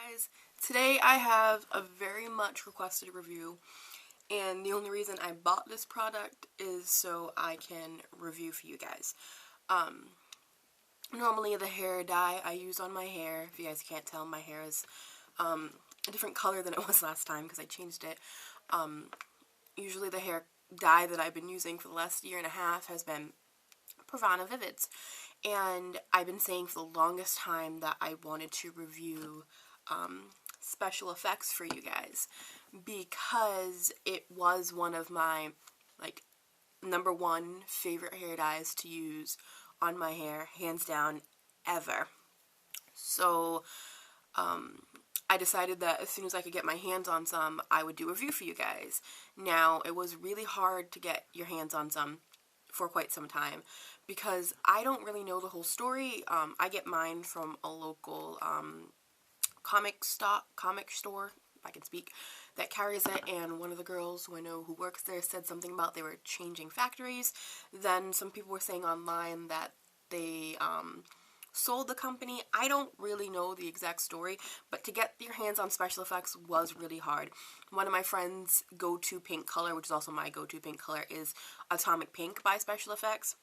Guys, today I have a very much requested review, and the only reason I bought this product is so I can review for you guys. Um, Normally the hair dye I use on my hair, if you guys can't tell, my hair is a different color than it was last time because I changed it. Usually the hair dye that I've been using for the last year and a half has been Pravana Vivids, and I've been saying for the longest time that I wanted to review special effects for you guys because it was one of my like number one favorite hair dyes to use on my hair, hands down, ever. So I decided that as soon as I could get my hands on some, I would do a review for you guys. Now, it was really hard to get your hands on some for quite some time because I don't really know the whole story. I get mine from a local comic store, if I can speak, that carries it, and one of the girls who I know who works there said something about they were changing factories. Then some people were saying online that they sold the company. I don't really know the exact story, but to get your hands on special effects was really hard. One of my friends' go-to pink color, which is also my go-to pink color, is Atomic Pink by Special Effects.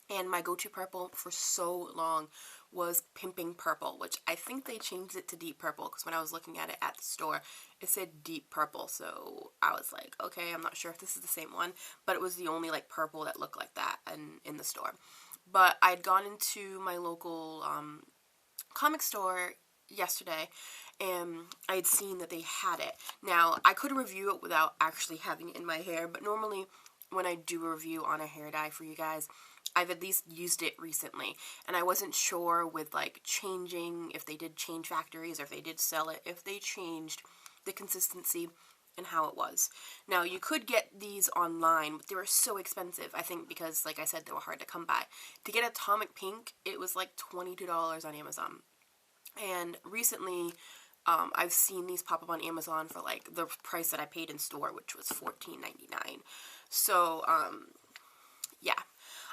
And my go-to purple for so long was Pimping Purple, which I think they changed it to Deep Purple because when I was looking at it at the store, it said Deep Purple. So I was like, okay, I'm not sure if this is the same one, but it was the only like purple that looked like that in the store. But I'd gone into my local comic store yesterday and I had seen that they had it. Now, I could review it without actually having it in my hair, but normally when I do a review on a hair dye for you guys, I've at least used it recently, and I wasn't sure with like changing, if they did change factories or if they did sell it, if they changed the consistency and how it was. Now, you could get these online, but they were so expensive, I think because, like I said, they were hard to come by. To get Atomic Pink, it was like $22 on Amazon. And recently, I've seen these pop up on Amazon for like the price that I paid in store, which was $14.99. So, yeah.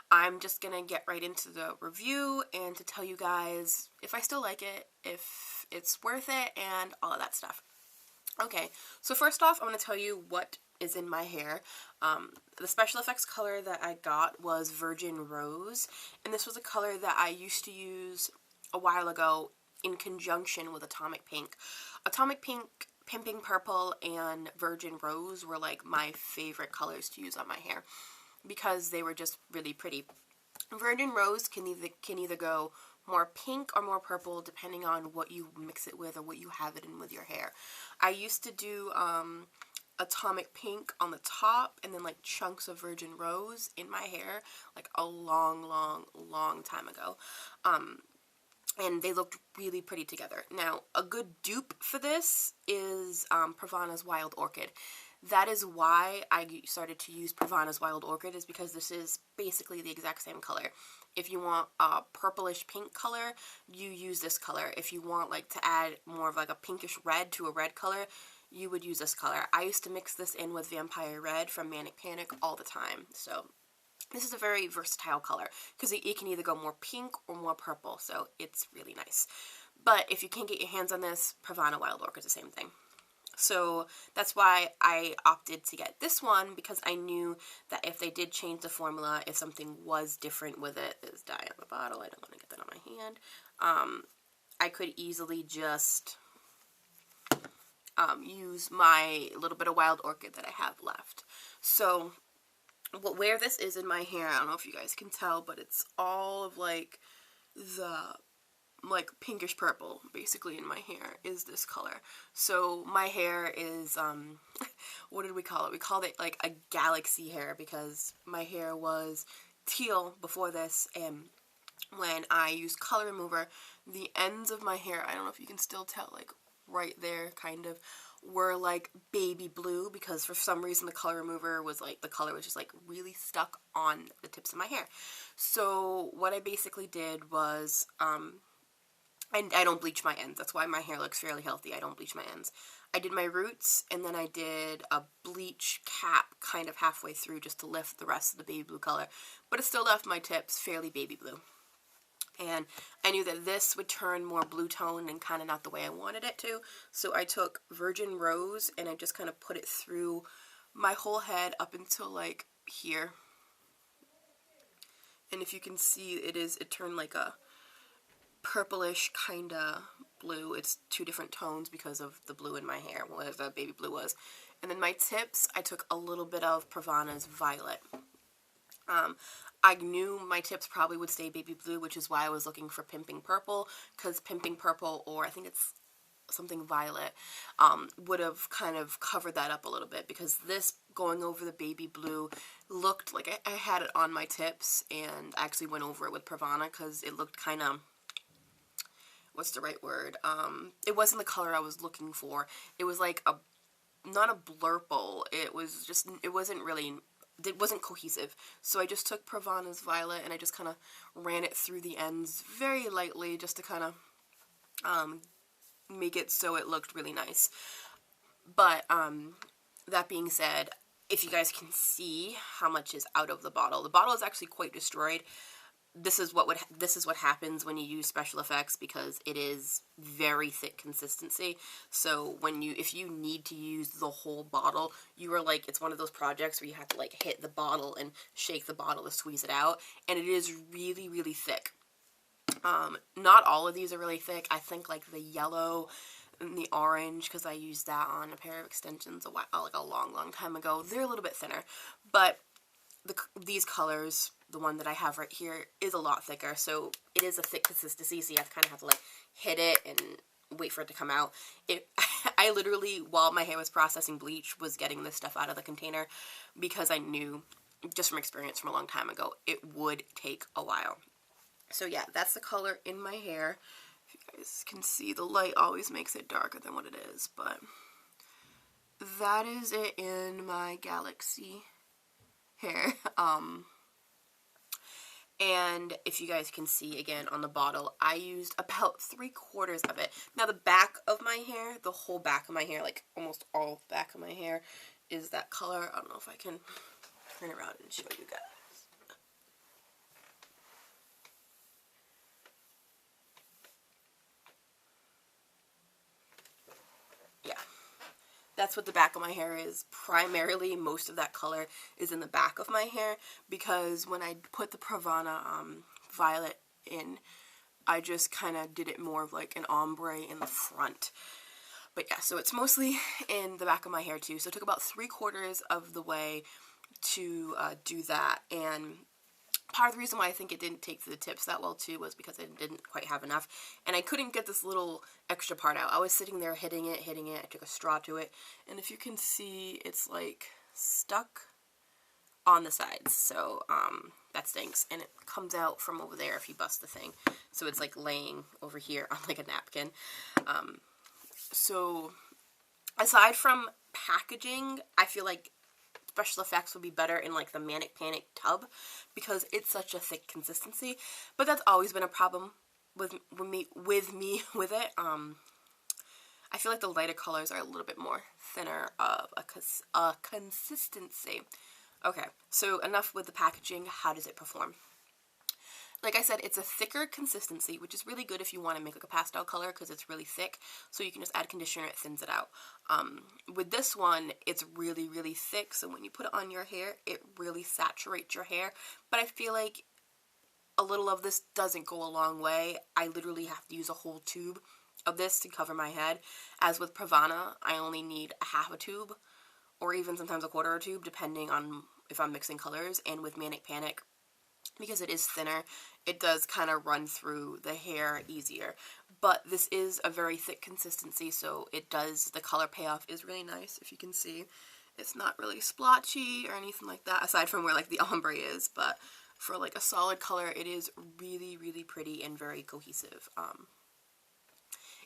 I'm just gonna get right into the review and to tell you guys if I still like it, if it's worth it, and all of that stuff. Okay, so first off, I'm gonna tell you what is in my hair. The special effects color that I got was Virgin Rose, and this was a color that I used to use a while ago in conjunction with Atomic Pink. Atomic Pink, Pimping Purple, and Virgin Rose were like my favorite colors to use on my hair because they were just really pretty. Virgin Rose can either go more pink or more purple depending on what you mix it with or what you have it in with your hair. I used to do Atomic Pink on the top and then like chunks of Virgin Rose in my hair like a long time ago. And they looked really pretty together. Now, a good dupe for this is Pravana's Wild Orchid. That is why I started to use Pravana's Wild Orchid, is because this is basically the exact same color. If you want a purplish pink color, you use this color. If you want like to add more of like a pinkish red to a red color, you would use this color. I used to mix this in with Vampire Red from Manic Panic all the time. So this is a very versatile color because it can either go more pink or more purple, so it's really nice. But if you can't get your hands on this, Pravana Wild Orchid is the same thing. So that's why I opted to get this one, because I knew that if they did change the formula, if something was different with it, there's dye on the bottle, I don't want to get that on my hand, I could easily just use my little bit of Wild Orchid that I have left. So where this is in my hair, I don't know if you guys can tell, but it's all of like the like pinkish purple basically in my hair is this color. So my hair is what did we call it? We called it like a galaxy hair because my hair was teal before this, and when I used color remover, the ends of my hair, I don't know if you can still tell, like right there kind of, were like baby blue because for some reason the color remover was like, the color was just like really stuck on the tips of my hair. So what I basically did was and I don't bleach my ends. That's why my hair looks fairly healthy. I don't bleach my ends. I did my roots, and then I did a bleach cap kind of halfway through just to lift the rest of the baby blue color. But it still left my tips fairly baby blue. And I knew that this would turn more blue tone and kind of not the way I wanted it to. So I took Virgin Rose and I just kind of put it through my whole head up until like here. And if you can see, it turned like a purplish kind of blue. It's two different tones because of the blue in my hair, whatever the baby blue was. And then my tips, I took a little bit of Pravana's Violet. I knew my tips probably would stay baby blue, which is why I was looking for Pimping Purple, because Pimping Purple, or I think it's something violet, would have kind of covered that up a little bit, because this going over the baby blue looked like I had it on my tips, and I actually went over it with Pravana because it looked kind of, what's the right word, it wasn't the color I was looking for. It was like not a blurple, it wasn't cohesive. So I just took Pravana's Violet and I just kind of ran it through the ends very lightly just to kind of make it so it looked really nice. But that being said, if you guys can see how much is out of the bottle is actually quite destroyed. This is what happens when you use special effects, because it is very thick consistency. So if you need to use the whole bottle, you are like, it's one of those projects where you have to like hit the bottle and shake the bottle to squeeze it out, and it is really, really thick. Not all of these are really thick. I think like the yellow and the orange, because I used that on a pair of extensions a long time ago, they're a little bit thinner, but these colors, the one that I have right here, is a lot thicker, so it is a thick consistency, so you have to like hit it and wait for it to come out. I literally, while my hair was processing bleach, was getting this stuff out of the container, because I knew, just from experience from a long time ago, it would take a while. So yeah, that's the color in my hair. If you guys can see, the light always makes it darker than what it is, but that is it in my Galaxy hair. And if you guys can see again on the bottle, I used about 3/4 of it. Now the back of my hair, the whole back of my hair, like almost all the back of my hair, is that color. I don't know if I can turn around and show you guys. Yeah. That's what the back of my hair is. Primarily, most of that color is in the back of my hair, because when I put the Pravana Violet in, I just kind of did it more of like an ombre in the front. But yeah, so it's mostly in the back of my hair too. So it took about 3/4 of the way to do that. And part of the reason why I think it didn't take to the tips that well too was because I didn't quite have enough, and I couldn't get this little extra part out. I was sitting there hitting it, I took a straw to it, and if you can see, it's like stuck on the sides, so that stinks, and it comes out from over there if you bust the thing, so it's like laying over here on like a napkin. So aside from packaging, I feel like special effects would be better in like the Manic Panic tub, because it's such a thick consistency. But that's always been a problem with me with it. I feel like the lighter colors are a little bit more thinner of a consistency. Okay, so enough with the packaging. How does it perform? Like I said, it's a thicker consistency, which is really good if you want to make like a pastel color, because it's really thick, so you can just add conditioner, it thins it out. With this one, it's really, really thick, so when you put it on your hair, it really saturates your hair, but I feel like a little of this doesn't go a long way. I literally have to use a whole tube of this to cover my head, as with Pravana, I only need a half a tube, or even sometimes a quarter of a tube, depending on if I'm mixing colors. And with Manic Panic, because it is thinner, it does kind of run through the hair easier. But this is a very thick consistency, so the color payoff is really nice. If you can see, it's not really splotchy or anything like that, aside from where like the ombre is, but for like a solid color, it is really, really pretty and very cohesive.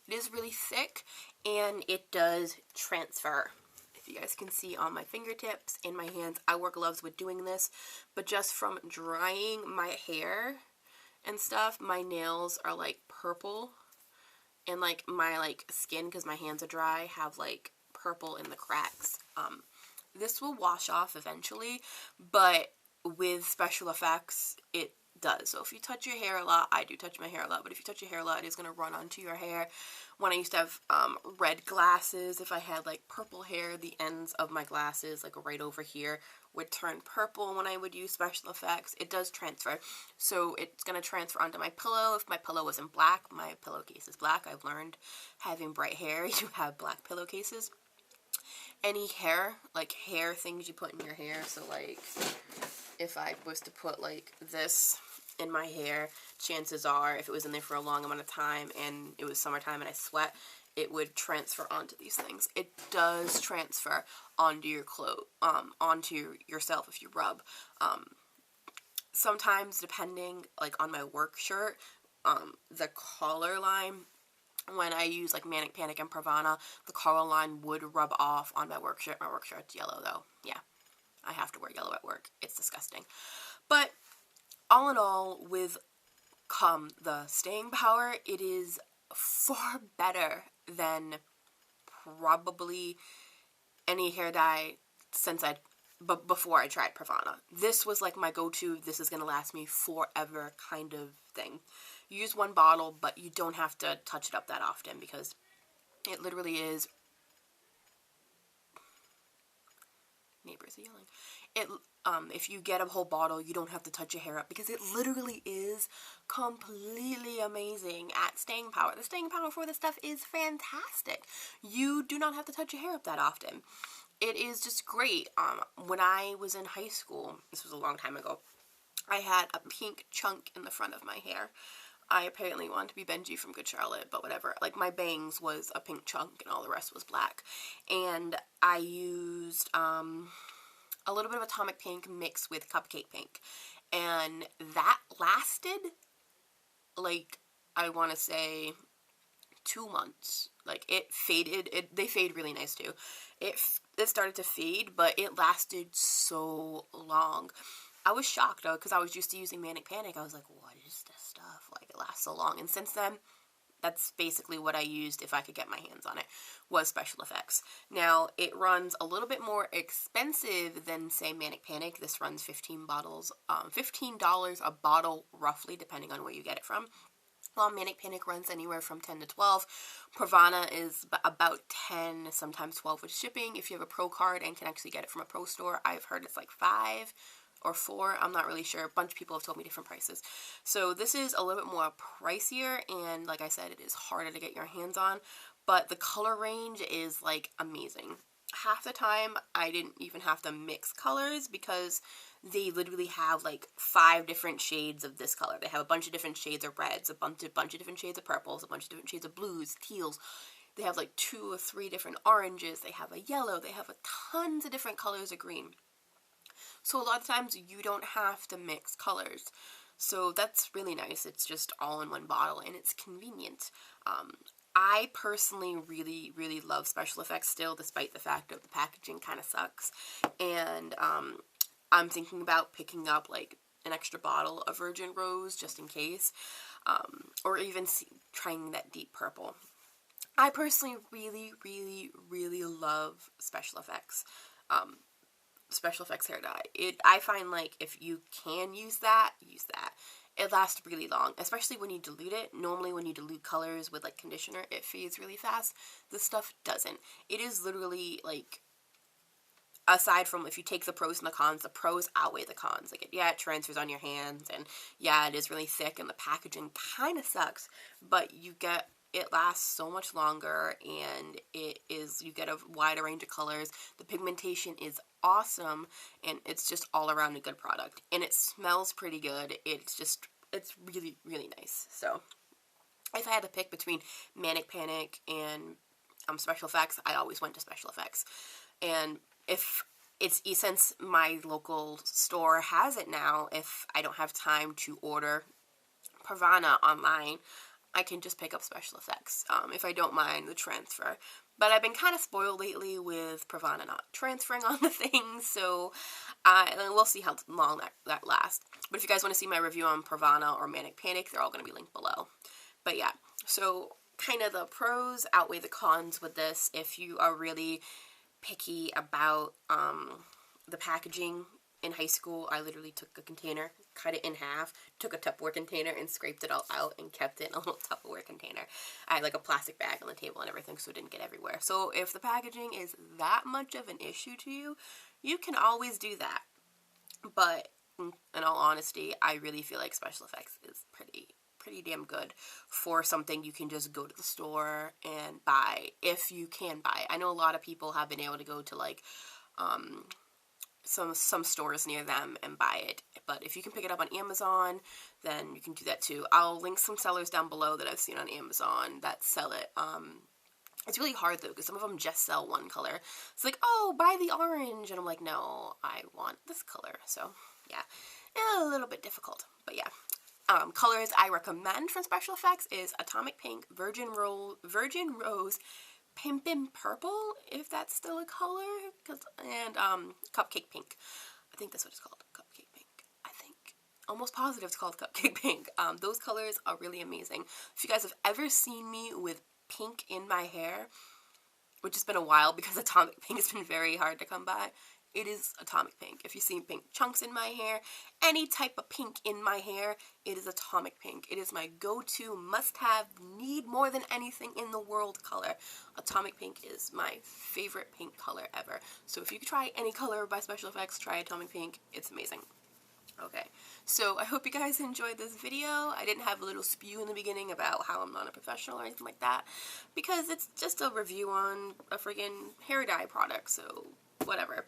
It is really thick, and it does transfer. If you guys can see on my fingertips and my hands, I wear gloves with doing this, but just from drying my hair and stuff, my nails are like purple, and like my like skin, because my hands are dry, have like purple in the cracks. This will wash off eventually, but with special effects, it does. So if you touch your hair a lot, I do touch my hair a lot, but if you touch your hair a lot, it is going to run onto your hair. When I used to have red glasses, if I had like purple hair, the ends of my glasses, like right over here, would turn purple when I would use special effects. It does transfer. So it's going to transfer onto my pillow. If my pillow wasn't black, my pillowcase is black. I've learned having bright hair, you have black pillowcases. Any hair, like hair things you put in your hair, so like if I was to put like this in my hair, chances are if it was in there for a long amount of time and it was summertime and I sweat, it would transfer onto these things. It does transfer onto your clothes, onto yourself if you rub. Sometimes, depending, like on my work shirt, the collar line, when I use like Manic Panic and Pravana, the collar line would rub off on my work shirt. My work shirt's yellow though. Yeah, I have to wear yellow at work. It's disgusting. But all in all, with the staying power, it is far better than probably any hair dye since before I tried Pravana. This was like my go-to, this is going to last me forever kind of thing. You use one bottle, but you don't have to touch it up that often because it literally is... Neighbors are yelling. If you get a whole bottle, you don't have to touch your hair up because it literally is completely amazing at staying power. The staying power for this stuff is fantastic. You do not have to touch your hair up that often. It is just great. When I was in high school, this was a long time ago, I had a pink chunk in the front of my hair. I apparently wanted to be Benji from Good Charlotte, but whatever. Like, my bangs was a pink chunk and all the rest was black. And I used a little bit of Atomic Pink mixed with Cupcake Pink. And that lasted, like, I want to say 2 months. Like, it faded. They fade really nice, too. It started to fade, but it lasted so long. I was shocked, though, because I was used to using Manic Panic. I was like, what is this stuff? Like, it lasts so long. And since then, that's basically what I used if I could get my hands on it, was special effects. Now, it runs a little bit more expensive than, say, Manic Panic. This runs $15 a bottle, roughly, depending on where you get it from. While Manic Panic runs anywhere from 10 to 12. Pravana is about 10, sometimes 12 with shipping. If you have a Pro card and can actually get it from a Pro store, I've heard it's like 5 or 4. I'm not really sure. A bunch of people have told me different prices. So this is a little bit more pricier, and like I said, it is harder to get your hands on. But the color range is like amazing. Half the time, I didn't even have to mix colors because they literally have like 5 different shades of this color. They have a bunch of different shades of reds, a bunch of different shades of purples, a bunch of different shades of blues, teals. They have like 2 or 3 different oranges. They have a yellow. They have tons of different colors of green. So a lot of times you don't have to mix colors. So that's really nice. It's just all in one bottle and it's convenient. I personally really, really love special effects still, despite the fact that the packaging kind of sucks. And I'm thinking about picking up like an extra bottle of Virgin Rose just in case. Or even trying that deep purple. I personally really, really, really love special effects. Special effects hair dye. I find like if you can use that, use that. It lasts really long, especially when you dilute it. Normally when you dilute colors with like conditioner, it fades really fast. This stuff doesn't. It is literally like, aside from if you take the pros and the pros outweigh the cons. Like, it transfers on your hands, and yeah, it is really thick, and the packaging kind of sucks, but it lasts so much longer, and you get a wider range of colors. The pigmentation is awesome, and it's just all around a good product. And it smells pretty good. It's really, really nice. So, if I had to pick between Manic Panic and special effects, I always went to special effects. And since my local store has it now, if I don't have time to order Pravana online, I can just pick up special effects, if I don't mind the transfer. But I've been kind of spoiled lately with Pravana not transferring on the things, so we'll see how long that lasts. But if you guys want to see my review on Pravana or Manic Panic, they're all going to be linked below. But yeah, so kind of the pros outweigh the cons with this. If you are really picky about the packaging, in high school, I literally took a container, cut it in half, took a Tupperware container, and scraped it all out and kept it in a little Tupperware container. I had like a plastic bag on the table and everything so it didn't get everywhere. So if the packaging is that much of an issue to you, you can always do that. But in all honesty, I really feel like special effects is pretty damn good for something you can just go to the store and buy, if you can buy. I know a lot of people have been able to go to like some stores near them and buy it, but if you can pick it up on Amazon, then you can do that too. I'll link some sellers down below that I've seen on Amazon that sell it. It's really hard though, because some of them just sell one color. It's like, oh, buy the orange, and I'm like, no, I want this color. So yeah, a little bit difficult, but yeah. Colors I recommend from special effects is Atomic Pink, Virgin Rose, Pimpin' Purple, if that's still a color, and Cupcake Pink. I think that's what it's called, Cupcake Pink. I think, almost positive it's called Cupcake Pink. Those colors are really amazing. If you guys have ever seen me with pink in my hair, which has been a while because Atomic Pink has been very hard to come by, it is Atomic Pink. If you've seen pink chunks in my hair, any type of pink in my hair, it is Atomic Pink. It is my go-to, must-have, need more than anything in the world color. Atomic Pink is my favorite pink color ever. So if you could try any color by special effects, try Atomic Pink. It's amazing. Okay, so I hope you guys enjoyed this video. I didn't have a little spew in the beginning about how I'm not a professional or anything like that, because it's just a review on a friggin' hair dye product, so whatever.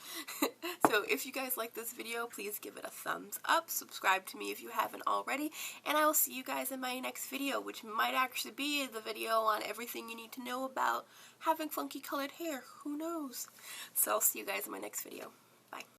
So if you guys like this video, please give it a thumbs up, subscribe to me if you haven't already, and I will see you guys in my next video, which might actually be the video on everything you need to know about having funky colored hair. Who knows? So I'll see you guys in my next video. Bye.